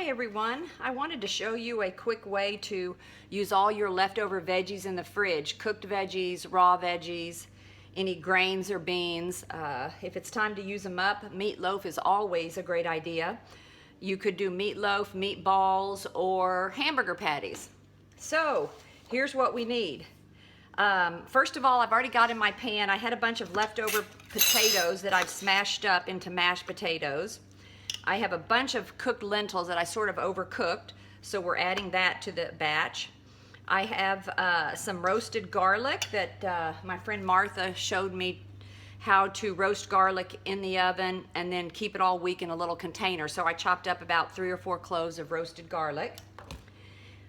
Hi everyone, I wanted to show you a quick way to use all your leftover veggies in the fridge, cooked veggies, raw veggies, any grains or beans. If it's time to use them up, meatloaf is always a great idea. You could do meatloaf, meatballs, or hamburger patties. So here's what we need. First of all, I've already got in my pan, I had a bunch of leftover potatoes that I've smashed up into mashed potatoes. I have a bunch of cooked lentils that I sort of overcooked, so we're adding that to the batch. I have some roasted garlic that my friend Martha showed me how to roast garlic in the oven and then keep it all week in a little container. So I chopped up about 3 or 4 cloves of roasted garlic.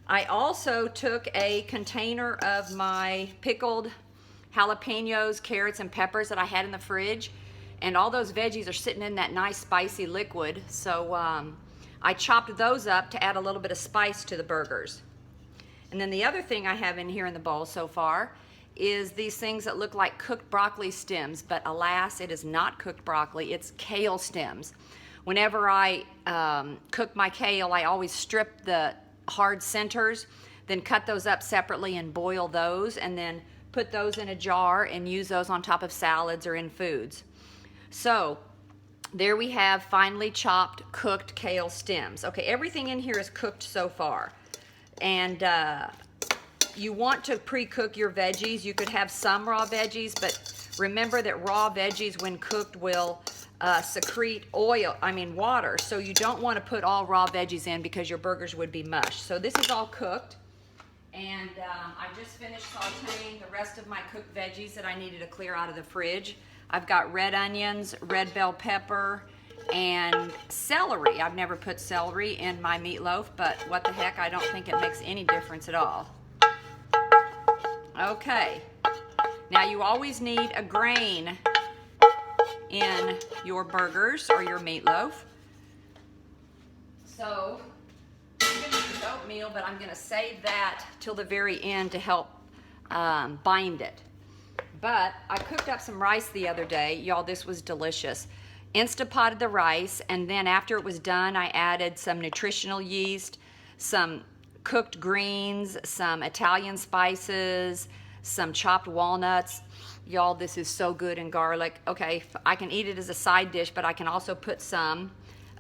I also took a container of my pickled jalapenos, carrots, and peppers that I had in the fridge. And all those veggies are sitting in that nice spicy liquid. So I chopped those up to add a little bit of spice to the burgers. And then the other thing I have in here in the bowl so far is these things that look like cooked broccoli stems, but alas, it is not cooked broccoli, it's kale stems. Whenever I cook my kale, I always strip the hard centers, then cut those up separately and boil those, and then put those in a jar and use those on top of salads or in foods. So there we have finely chopped, cooked kale stems. Okay, everything in here is cooked so far. And you want to pre-cook your veggies. You could have some raw veggies, but remember that raw veggies, when cooked, will secrete water. So you don't want to put all raw veggies in because your burgers would be mush. So this is all cooked. And I just finished sauteing the rest of my cooked veggies that I needed to clear out of the fridge. I've got red onions, red bell pepper, and celery. I've never put celery in my meatloaf, but what the heck, I don't think it makes any difference at all. Okay, now you always need a grain in your burgers or your meatloaf. So I'm going to use oatmeal, but I'm going to save that till the very end to help bind it. But I cooked up some rice the other day. Y'all, this was delicious. Instapotted the rice, and then after it was done, I added some nutritional yeast, some cooked greens, some Italian spices, some chopped walnuts. Y'all, this is so good in garlic. Okay, I can eat it as a side dish, but I can also put some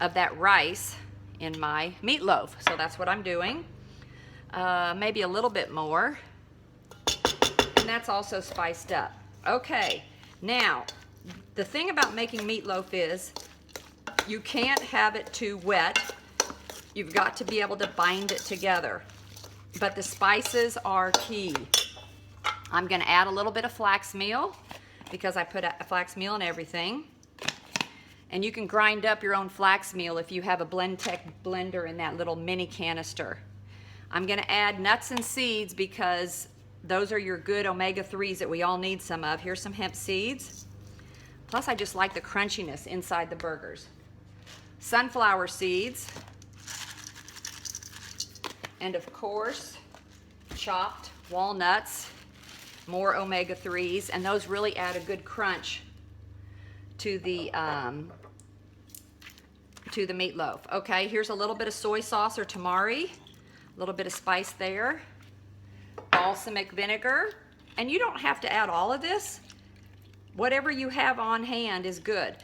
of that rice in my meatloaf. So that's what I'm doing. Maybe a little bit more. And that's also spiced up. Okay, now the thing about making meatloaf is you can't have it too wet. You've got to be able to bind it together. But the spices are key. I'm going to add a little bit of flax meal because I put flax meal in everything. And you can grind up your own flax meal if you have a Blendtec blender in that little mini canister. I'm going to add nuts and seeds because those are your good omega-3s that we all need some of. Here's some hemp seeds. Plus, I just like the crunchiness inside the burgers. Sunflower seeds. And of course, chopped walnuts, more omega-3s, and those really add a good crunch to the meatloaf. Okay, here's a little bit of soy sauce or tamari, a little bit of spice there. Balsamic vinegar, and you don't have to add all of this. Whatever you have on hand is good.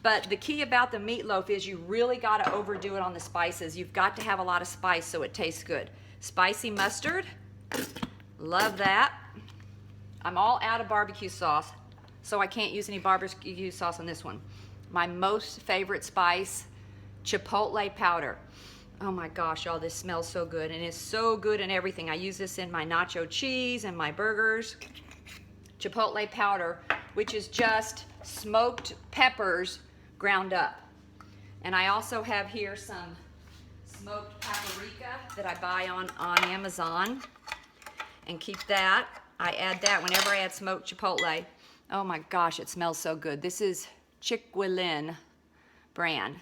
But the key about the meatloaf is you really got to overdo it on the spices. You've got to have a lot of spice so it tastes good. Spicy mustard, love that. I'm all out of barbecue sauce, so I can't use any barbecue sauce on this one. My most favorite spice, chipotle powder. Oh my gosh, y'all, this smells so good, and it's so good in everything. I use this in my nacho cheese and my burgers. Chipotle powder, which is just smoked peppers ground up. And I also have here some smoked paprika that I buy on Amazon, and keep that. I add that whenever I add smoked chipotle. Oh my gosh, it smells so good. This is Chick-fil-A brand.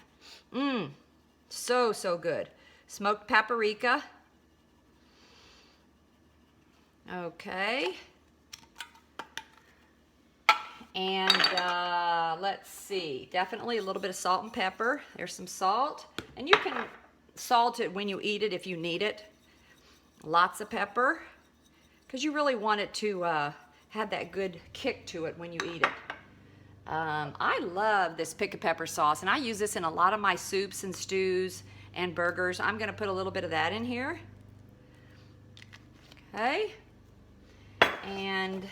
So good. Smoked paprika. Okay. And let's see, definitely a little bit of salt and pepper. There's some salt. And you can salt it when you eat it if you need it. Lots of pepper, because you really want it to have that good kick to it when you eat it. I love this pick a pepper sauce, and I use this in a lot of my soups and stews and burgers. I'm going to put a little bit of that in here. Okay. And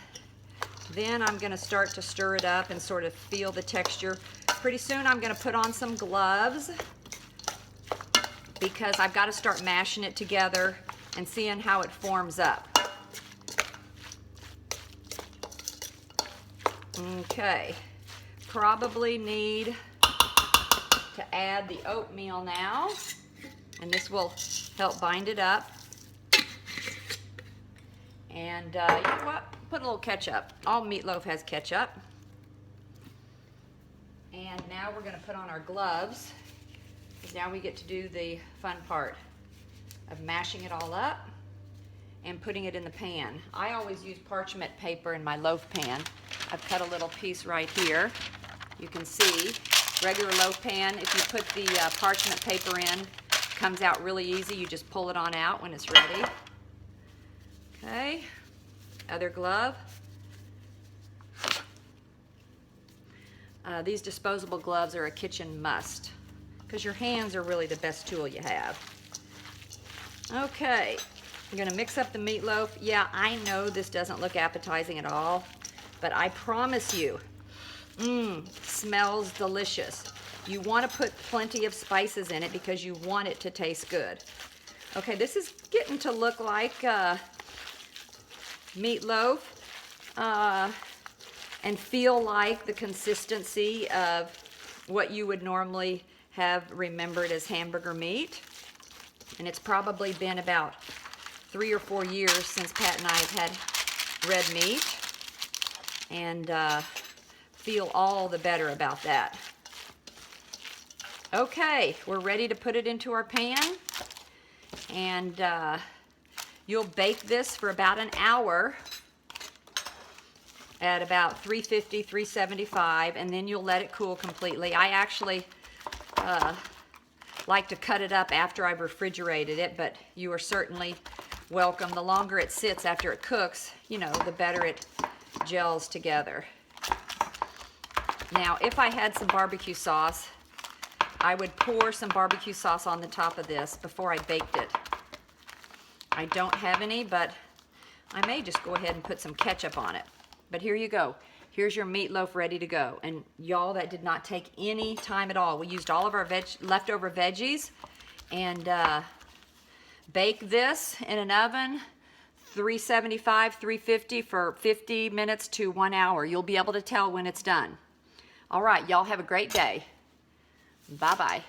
then I'm going to start to stir it up and sort of feel the texture. Pretty soon I'm going to put on some gloves because I've got to start mashing it together and seeing how it forms up. Okay, probably need to add the oatmeal now, and this will help bind it up. And you know what? Put a little ketchup. All meatloaf has ketchup. And now we're going to put on our gloves, because now we get to do the fun part of mashing it all up and putting it in the pan. I always use parchment paper in my loaf pan. I've cut a little piece right here. You can see, regular loaf pan, if you put the parchment paper in, it comes out really easy. You just pull it on out when it's ready. Okay, other glove. These disposable gloves are a kitchen must, because your hands are really the best tool you have. Okay, I'm gonna mix up the meatloaf. Yeah, I know this doesn't look appetizing at all, but I promise you, smells delicious. You want to put plenty of spices in it because you want it to taste good. Okay, this is getting to look like meatloaf and feel like the consistency of what you would normally have remembered as hamburger meat. And it's probably been about 3 or 4 years since Pat and I have had red meat, and feel all the better about that. Okay, we're ready to put it into our pan, and you'll bake this for about an hour at about 350, 375, and then you'll let it cool completely. I actually like to cut it up after I've refrigerated it, but you are certainly welcome. The longer it sits after it cooks, you know, the better it gels together. Now, if I had some barbecue sauce, I would pour some barbecue sauce on the top of this before I baked it. I don't have any, but I may just go ahead and put some ketchup on it. But here you go. Here's your meatloaf ready to go. And y'all, that did not take any time at all. We used all of our leftover veggies, and bake this in an oven, 375, 350 for 50 minutes to 1 hour. You'll be able to tell when it's done. All right, y'all have a great day. Bye-bye.